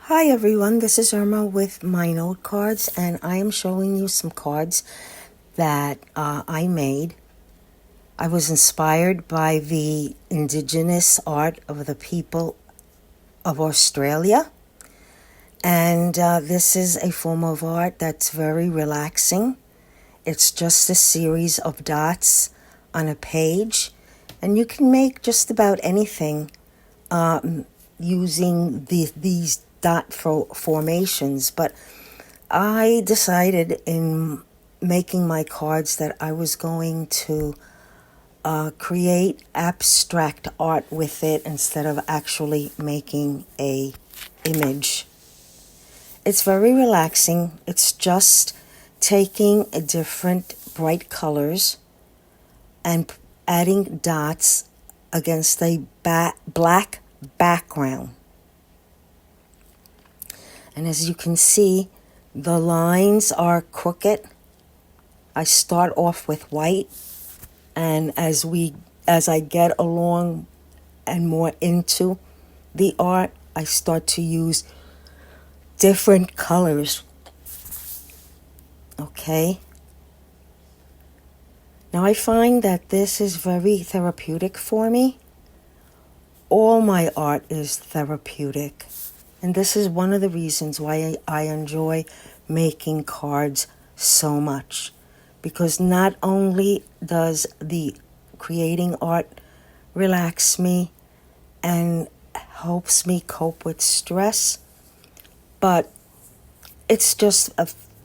Hi everyone, this is Irma with mynotecards, and I am showing you some cards that I made. I was inspired by the indigenous art of the people of Australia, and this is a form of art that's very relaxing. It's just a series of dots on a page, and you can make just about anything using these dot formations, but I decided in making my cards that I was going to create abstract art with it instead of actually making a image. It's very relaxing. It's just taking different bright colors and adding dots against a black background. And as you can see, the lines are crooked. I start off with white, and as I get along and more into the art, I start to use different colors. Okay? Now I find that this is very therapeutic for me. All my art is therapeutic. And this is one of the reasons why I enjoy making cards so much. Because not only does the creating art relax me and helps me cope with stress, but it's just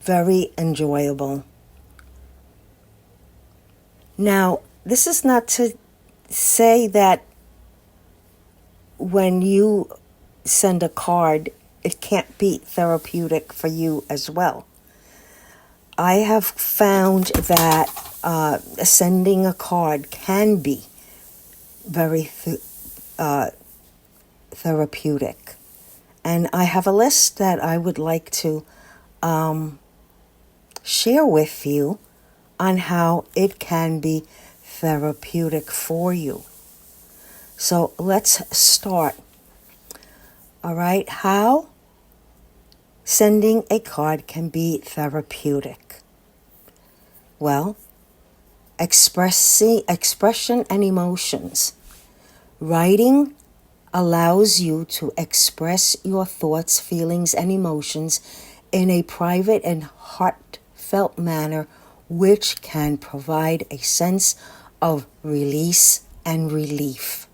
very enjoyable. Now, this is not to say that when you send a card, it can't be therapeutic for you as well. I have found that sending a card can be very therapeutic. And I have a list that I would like to share with you on how it can be therapeutic for you. So let's start. All right, how sending a card can be therapeutic. Well, expression and emotions. Writing allows you to express your thoughts, feelings, and emotions in a private and heartfelt manner, which can provide a sense of release and relief.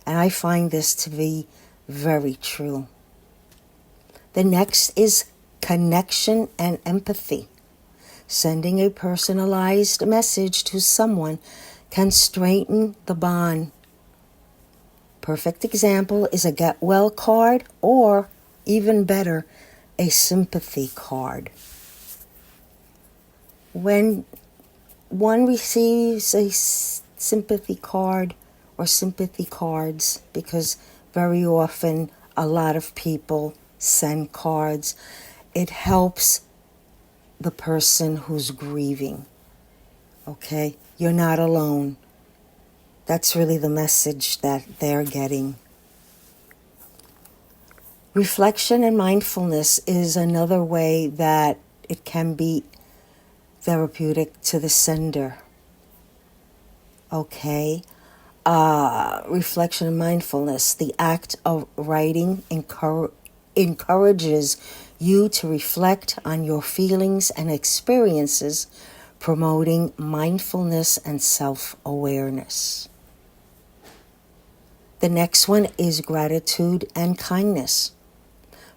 And I find this to be very true. The next is connection and empathy. Sending a personalized message to someone can strengthen the bond. Perfect example is a get well card, or even better, a sympathy card. When one receives a sympathy card or sympathy cards, because very often a lot of people send cards, it helps the person who's grieving. Okay? You're not alone. That's really the message that they're getting. Reflection and mindfulness is another way that it can be therapeutic to the sender. Okay? Reflection and mindfulness, the act of writing encourages you to reflect on your feelings and experiences, promoting mindfulness and self-awareness. The next one is gratitude and kindness.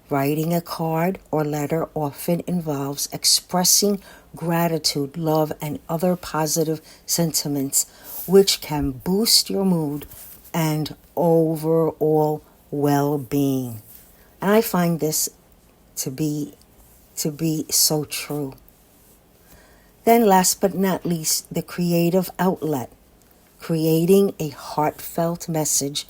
Writing a card or letter often involves expressing gratitude, love, and other positive sentiments, which can boost your mood and overall well-being. And I find this to be so true. Then last but not least, the creative outlet. Creating a heartfelt message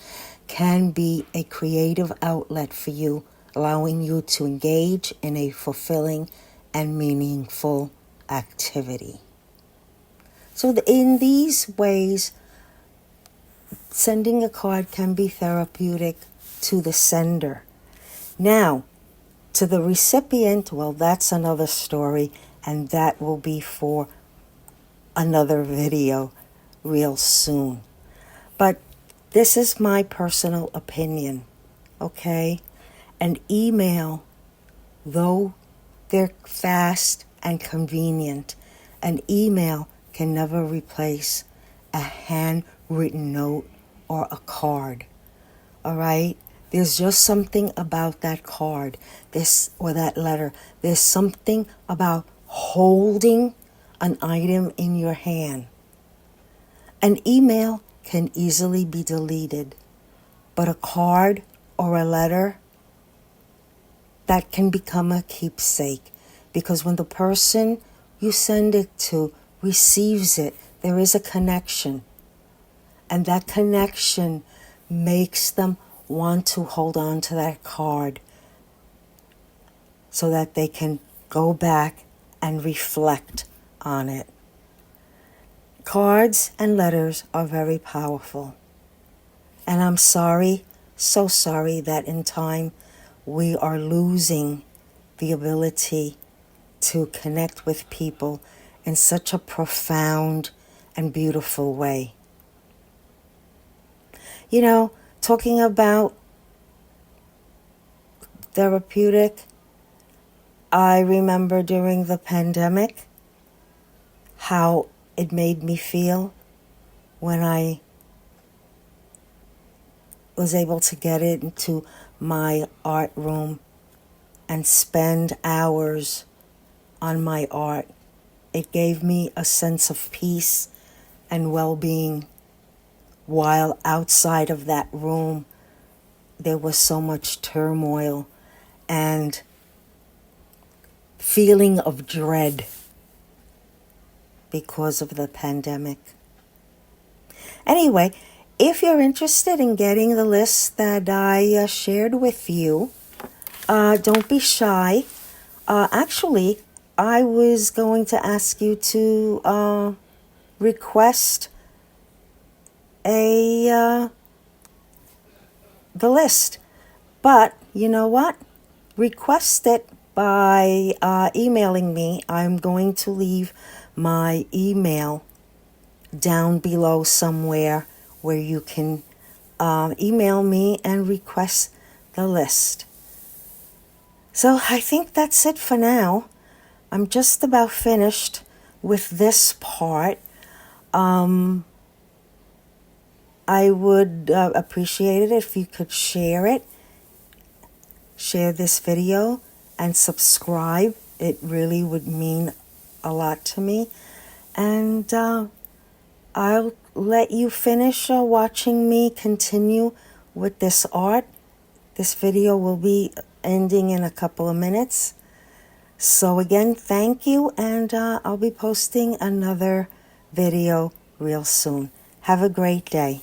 can be a creative outlet for you, allowing you to engage in a fulfilling and meaningful activity. So in these ways, sending a card can be therapeutic to the sender. Now, To the recipient, well, that's another story, and that will be for another video real soon. But this is my personal opinion, okay? An email, though they're fast and convenient, an email can never replace a handwritten note or a card. All right? There's just something about that card, or that letter. There's something about holding an item in your hand. An email can easily be deleted, but a card or a letter, that can become a keepsake, because when the person you send it to receives it, there is a connection. And that connection makes them want to hold on to that card so that they can go back and reflect on it. Cards and letters are very powerful. And I'm sorry, so sorry, that in time we are losing the ability to connect with people in such a profound and beautiful way. You know, talking about therapeutic, I remember during the pandemic how it made me feel when I was able to get into my art room and spend hours on my art. It gave me a sense of peace and well-being, while outside of that room there was so much turmoil and feeling of dread because of the pandemic. Anyway, if you're interested in getting the list that I shared with you, don't be shy. Actually, I was going to ask you to request the list. But you know what? Request it by emailing me. I'm going to leave my email down below somewhere where you can email me and request the list. So I think that's it for now. I'm just about finished with this part. I would appreciate it if you could share this video, and subscribe. It really would mean a lot to me. And I'll let you finish watching me continue with this art. This video will be ending in a couple of minutes. So again, thank you, and I'll be posting another video real soon. Have a great day.